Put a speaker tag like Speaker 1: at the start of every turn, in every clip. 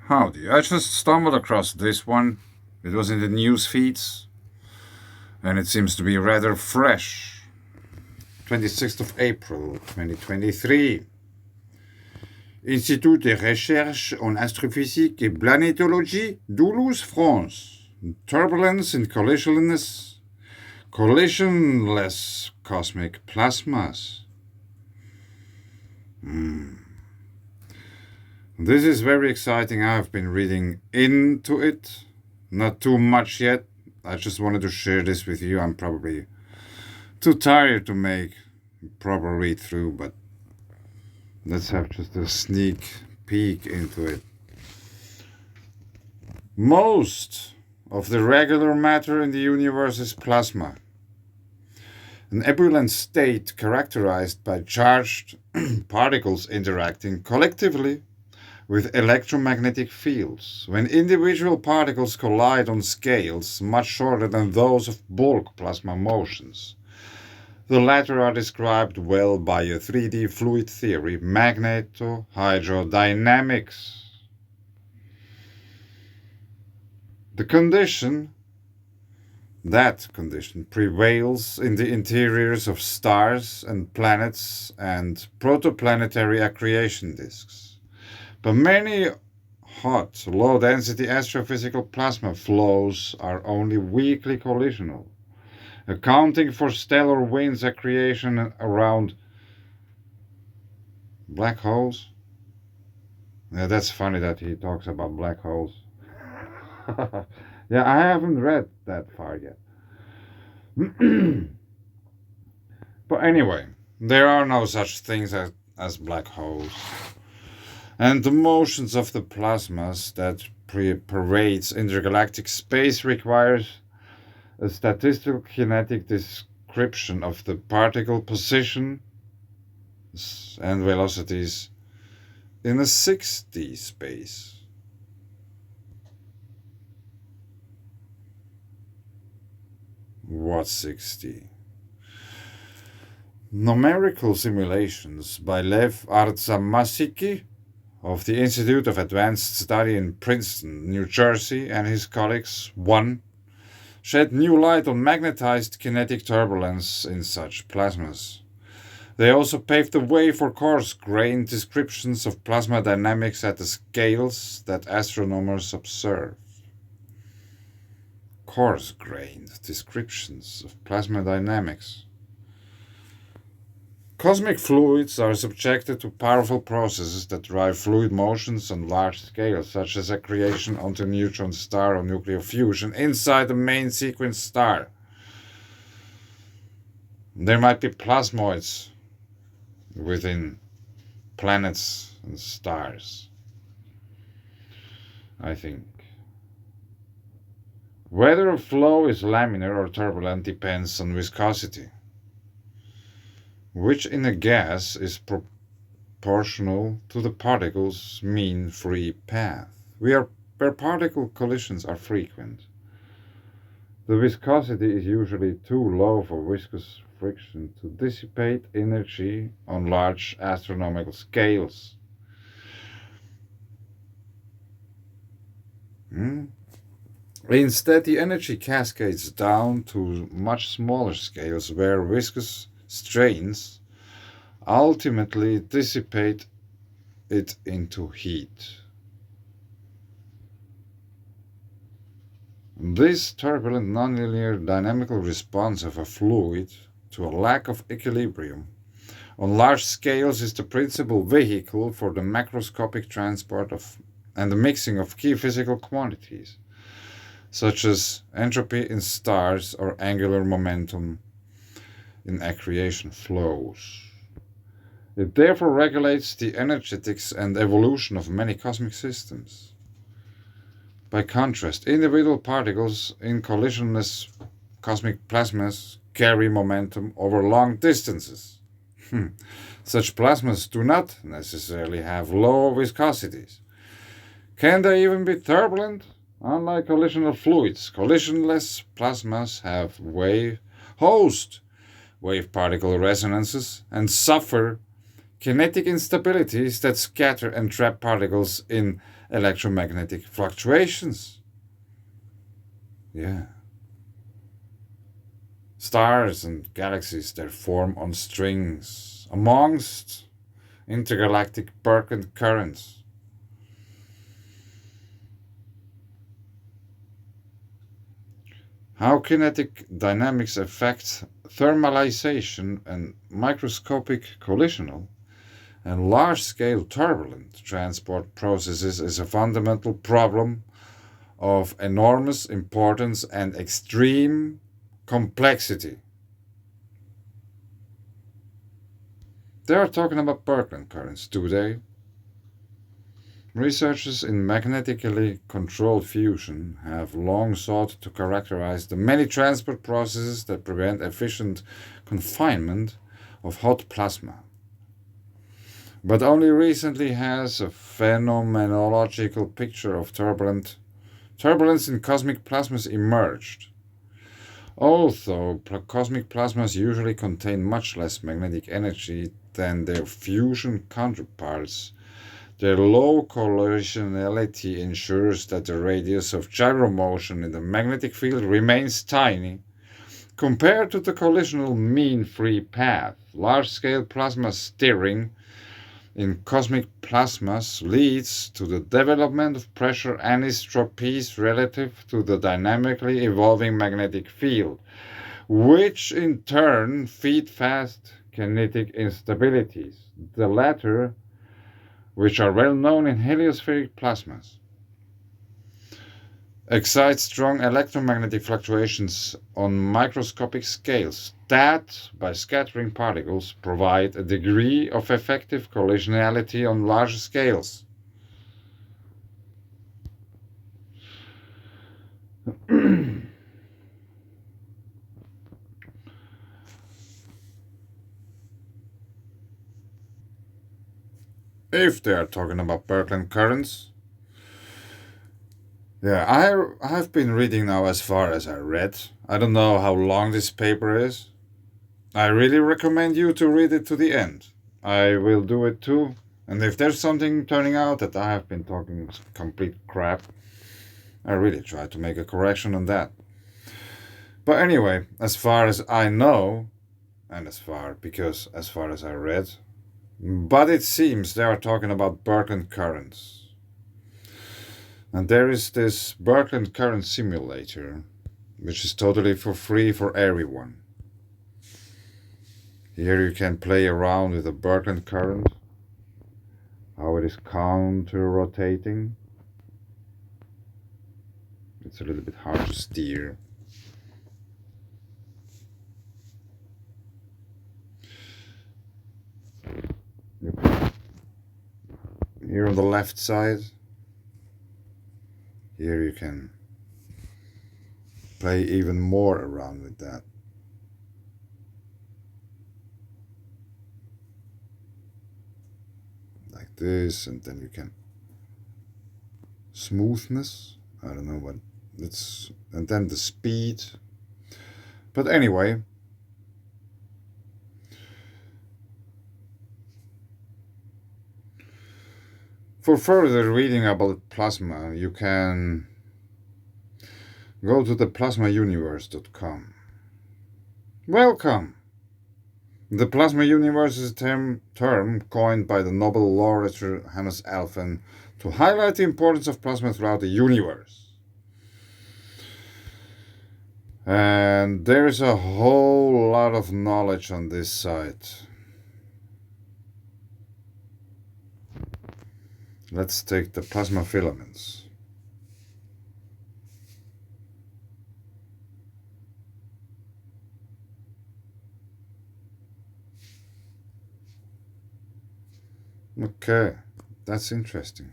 Speaker 1: Howdy, I just stumbled across this one. It was in the news feeds, and it seems to be rather fresh. 26th of April, 2023. Institut de recherche en astrophysique et planétologie, Toulouse, France. Turbulence in collisionless cosmic plasmas. This is very exciting. I have been reading into it. Not too much yet. I just wanted to share this with you. I'm probably too tired to make a proper read through, but let's have just a sneak peek into it. Most of the regular matter in the universe is plasma, an ebullient state characterized by charged particles interacting collectively with electromagnetic fields. When individual particles collide on scales much shorter than those of bulk plasma motions, the latter are described well by a 3D fluid theory, Magnetohydrodynamics. That condition prevails in the interiors of stars and planets and protoplanetary accretion disks. But many hot, low-density astrophysical plasma flows are only weakly collisional, accounting for stellar winds accretion around black holes. Yeah, that's funny that he talks about black holes. Yeah, I haven't read that far yet. But anyway, there are no such things as black holes. And the motions of the plasmas that pervades intergalactic space requires a statistical kinetic description of the particle positions and velocities in a 6D space. What's 6D? Numerical simulations by Lev Artzamasiki of the Institute of Advanced Study in Princeton, New Jersey, and his colleagues, shed new light on magnetized kinetic turbulence in such plasmas. They also paved the way for coarse-grained descriptions of plasma dynamics at the scales that astronomers observe. Coarse-grained descriptions of plasma dynamics. Cosmic fluids are subjected to powerful processes that drive fluid motions on large scales, such as accretion onto a neutron star or nuclear fusion inside the main sequence star. There might be plasmoids within planets and stars, I think. Whether a flow is laminar or turbulent depends on viscosity, which in a gas is proportional to the particle's mean free path, where particle collisions are frequent. The viscosity is usually too low for viscous friction to dissipate energy on large astronomical scales. Instead, the energy cascades down to much smaller scales where viscous strains ultimately dissipate it into heat. This turbulent nonlinear dynamical response of a fluid to a lack of equilibrium on large scales is the principal vehicle for the macroscopic transport of and the mixing of key physical quantities, such as entropy in stars or angular momentum in accretion flows. It therefore regulates the energetics and evolution of many cosmic systems. By contrast, individual particles in collisionless cosmic plasmas carry momentum over long distances. Such plasmas do not necessarily have low viscosities. Can they even be turbulent? Unlike collisional fluids, collisionless plasmas have wave particle resonances and suffer kinetic instabilities that scatter and trap particles in electromagnetic fluctuations. Yeah. Stars and galaxies that form on strings amongst intergalactic Birkeland currents. How kinetic dynamics affect thermalization and microscopic collisional and large-scale turbulent transport processes is a fundamental problem of enormous importance and extreme complexity. They are talking about Birkeland currents, do they? Researchers in magnetically controlled fusion have long sought to characterize the many transport processes that prevent efficient confinement of hot plasma. But only recently has a phenomenological picture of turbulence in cosmic plasmas emerged. Although cosmic plasmas usually contain much less magnetic energy than their fusion counterparts, their low collisionality ensures that the radius of gyromotion in the magnetic field remains tiny. Compared to the collisional mean free path, large-scale plasma stirring in cosmic plasmas leads to the development of pressure anisotropies relative to the dynamically evolving magnetic field, which in turn feed fast kinetic instabilities. The latter, which are well known in heliospheric plasmas, excite strong electromagnetic fluctuations on microscopic scales that, by scattering particles, provide a degree of effective collisionality on large scales. If they are talking about Birkeland currents, yeah, I have been reading now as far as I read. I don't know how long this paper is. I really recommend you to read it to the end. I will do it too. And if there's something turning out that I have been talking complete crap, I really try to make a correction on that. But anyway, as far as I know, and as far as I read, but it seems they are talking about Birkeland currents. And there is this Birkeland current simulator, which is totally for free for everyone. Here you can play around with the Birkeland current, how it is counter-rotating. It's a little bit hard to steer. Here on the left side, here you can play even more around with that. Like this, and then you can smoothness, I don't know what it's, and then the speed. But anyway, for further reading about plasma, you can go to the plasmauniverse.com. Welcome! The plasma universe is a term coined by the Nobel laureate Hannes Alphen to highlight the importance of plasma throughout the universe. And there is a whole lot of knowledge on this site. Let's take the plasma filaments. Okay, that's interesting.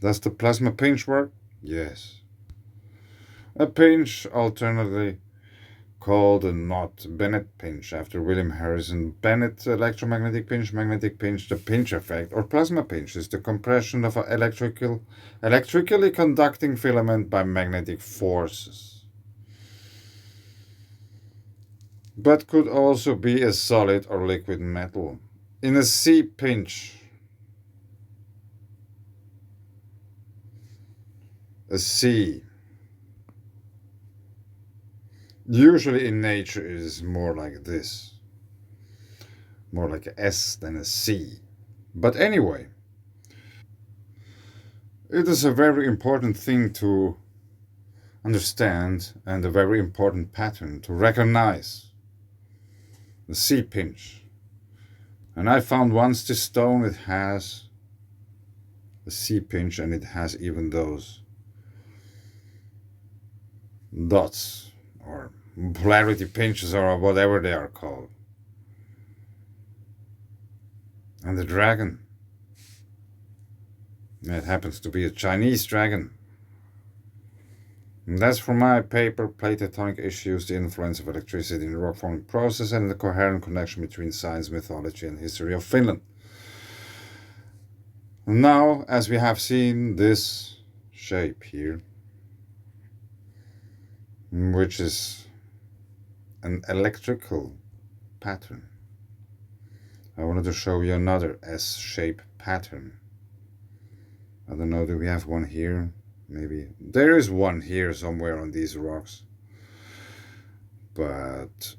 Speaker 1: Does the plasma pinch work? Yes. A pinch, alternately called a Knott-Bennett pinch after William Harrison Bennett, electromagnetic pinch, magnetic pinch, the pinch effect, or plasma pinch is the compression of an electrically conducting filament by magnetic forces. but could also be a solid or liquid metal. In a C pinch, a C, usually in nature it is more like this, more like a S than a C. But anyway, it is a very important thing to understand and a very important pattern to recognize the C pinch. And I found once this stone, it has a C pinch and it has even those dots or polarity pinches or whatever they are called. And the dragon, it happens to be a Chinese dragon. And that's from my paper, Plate Tectonic Issues, the Influence of Electricity in the Rock Forming Process and the Coherent Connection Between Science, Mythology and History of Finland. Now, as we have seen this shape here, which is an electrical pattern, I wanted to show you another S-shape pattern. I don't know, do we have one here? Maybe. There is one here somewhere on these rocks. But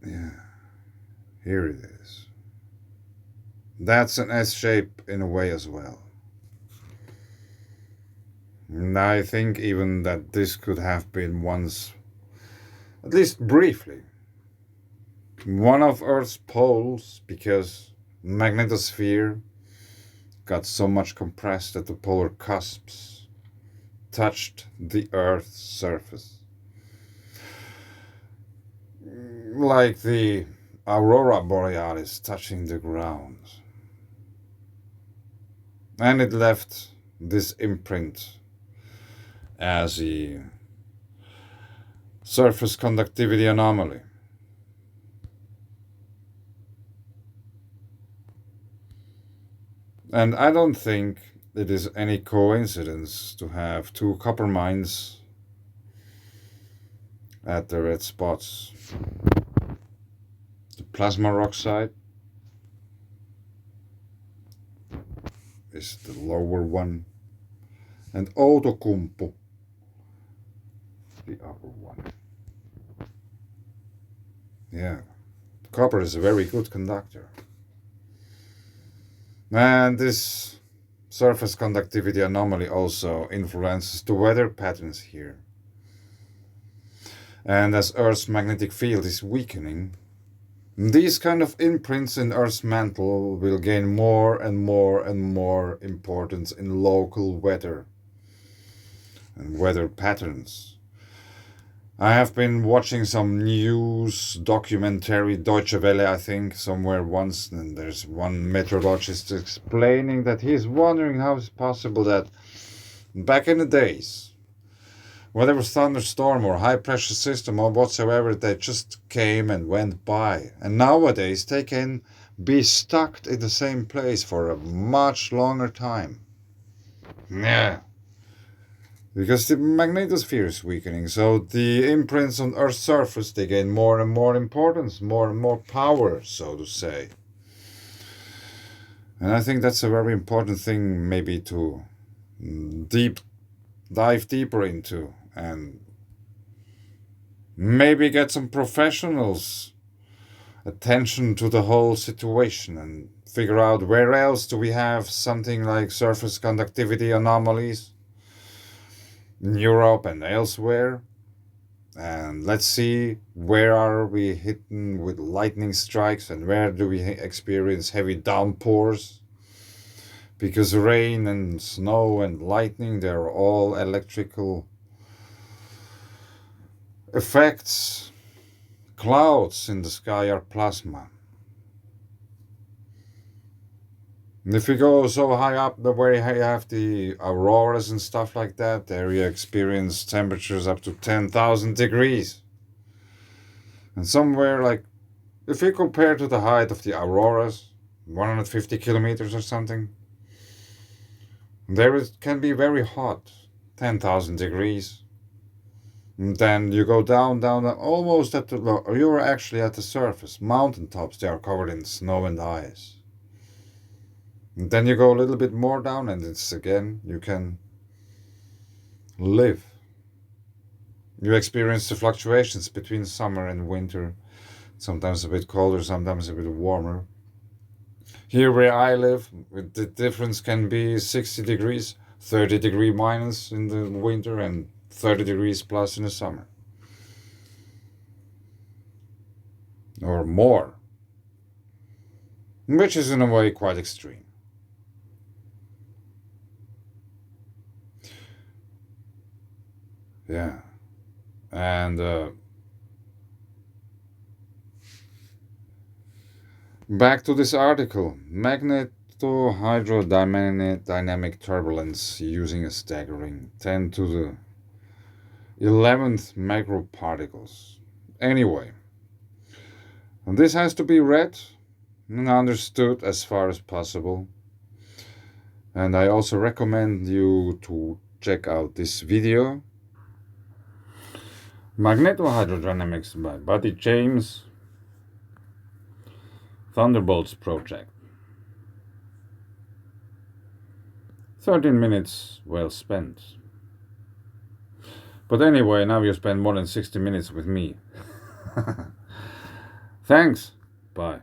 Speaker 1: yeah, here it is. That's an S shape in a way as well. And I think even that this could have been once, at least briefly, one of Earth's poles, because magnetosphere got so much compressed that the polar cusps touched the Earth's surface. Like the aurora borealis touching the ground. And it left this imprint as a surface conductivity anomaly. And I don't think it is any coincidence to have two copper mines at the red spots. The plasma rock side is the lower one, and Outokumpu, the upper one. Yeah, copper is a very good conductor. And this surface conductivity anomaly also influences the weather patterns here. And as Earth's magnetic field is weakening, these kind of imprints in Earth's mantle will gain more and more and more importance in local weather and weather patterns. I have been watching some news documentary, Deutsche Welle, I think, somewhere once, and there's one meteorologist explaining that he's wondering how it's possible that back in the days, whether it was thunderstorm or high pressure system or whatsoever, they just came and went by. And nowadays they can be stuck in the same place for a much longer time. Yeah. Because the magnetosphere is weakening, so the imprints on Earth's surface, they gain more and more importance, more and more power, so to say. And I think that's a very important thing maybe to dive deeper into and maybe get some professionals' attention to the whole situation and figure out where else do we have something like surface conductivity anomalies in Europe and elsewhere. And let's see where are we hit with lightning strikes and where do we experience heavy downpours. Because rain and snow and lightning, they're all electrical effects. Clouds in the sky are plasma. And if you go so high up where you have the auroras and stuff like that, there you experience temperatures up to 10,000 degrees. And somewhere like, if you compare to the height of the auroras, 150 kilometers or something, There it can be very hot, 10,000 degrees. And then you go down, down, down, almost at the you're actually at the surface. Mountaintops, they are covered in snow and ice. And then you go a little bit more down, and it's again, you can live. You experience the fluctuations between summer and winter, sometimes a bit colder, sometimes a bit warmer. Here where I live, the difference can be 60 degrees, 30-degree minus in the winter, and 30 degrees plus in the summer. Or more. Which is in a way quite extreme. Yeah. And back to this article. Magnetohydrodynamic turbulence using a staggering 10 to the 11th microparticles. Anyway, this has to be read and understood as far as possible. And I also recommend you to check out this video, Magnetohydrodynamics by Buddy James, Thunderbolts Project. 13 minutes well spent. But anyway, now you spend more than 60 minutes with me. Thanks. Bye.